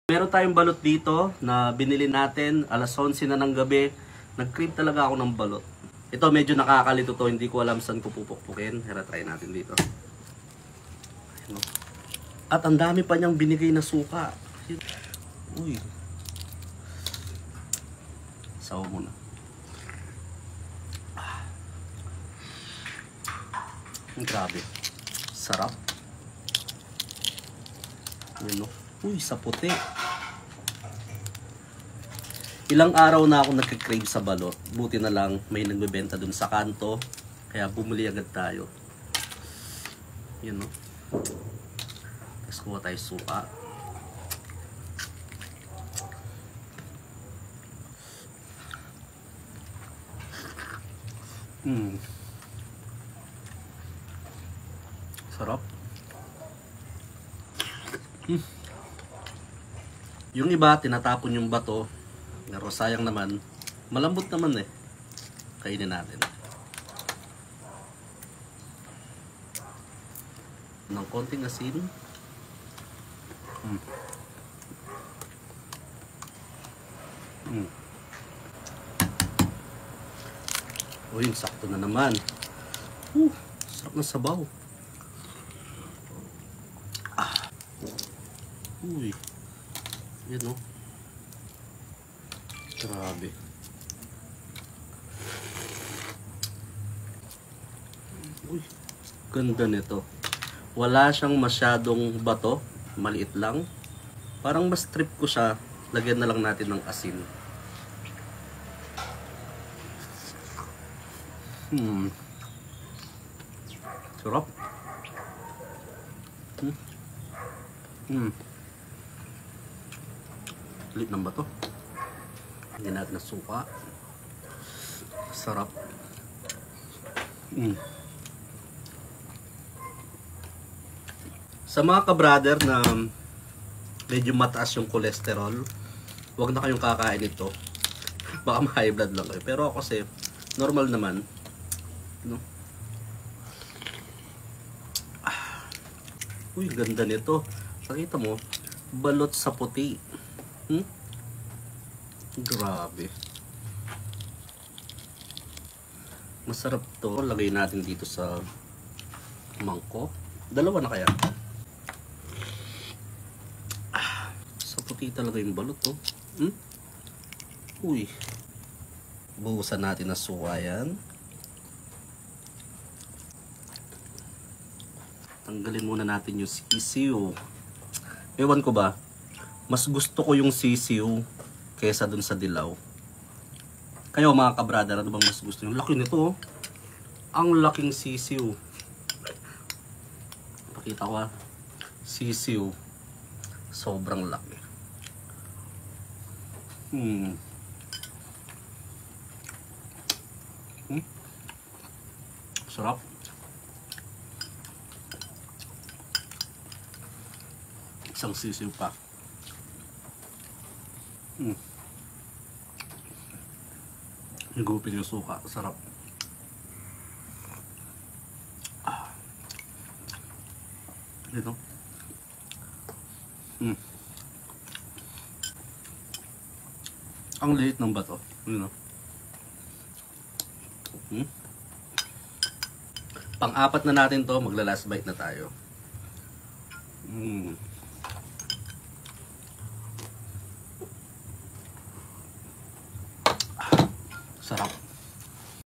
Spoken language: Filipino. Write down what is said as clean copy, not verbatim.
Meron tayong balot dito na binili natin alas 11 na ng gabi. Nag-crave talaga ako ng balot. Ito medyo nakakalito to, hindi ko alam saan ko pupukpukin. Hira, try natin dito. At ang dami pa niyang binigay na suka. Uy. Sawa muna. Grabe. Sarap. Yan, no? Uy, sa puti. Ilang araw na ako nagka-crave sa balot. Buti na lang may nagbebenta dun sa kanto. Kaya bumili agad tayo. Yan, no? Tapos kuha tayo suka. Sarap. Yung iba, tinatapon yung bato. Pero sayang naman. Malambot naman eh. Kainin natin. Ng konting asin. Uy, sakto na naman. Sarap na sabaw. Uy. Yan, no? Grabe. Uy. Ganda nito. Wala siyang masyadong bato. Maliit lang. Parang mas trip ko siya. Lagyan na lang natin ng asin. Sarap. Lit ng bato. Hindi natin na suka. Sarap. Sa mga ka-brother na medyo mataas yung cholesterol, huwag na kayong kakain ito. Baka ma-high blood lang kayo. Pero ako kasi normal naman, no? Uy, ganda nito. Nakita mo, balot sa puti. Grabe. Masarap to. Lagay natin dito sa mangkok. Dalawa na kaya. Sa puti talaga yung balot to. Uy. Buhusan natin na suka yan. Tanggalin muna natin yung sisiw. Ewan ko ba, mas gusto ko yung sisiw kesa dun sa dilaw. Kayo mga ka-brother, ano bang mas gusto nyo? Laki nito, oh. Ang laking sisiw. Pakita ko, ha. Sisiw. Sobrang laki. Sarap. Isang sisiw pa. Higupin yung suka. Sarap. Ito. Ang liit ng bato. Yun, no? Pang-apat na natin to. Magla-last bite na tayo. Sarap.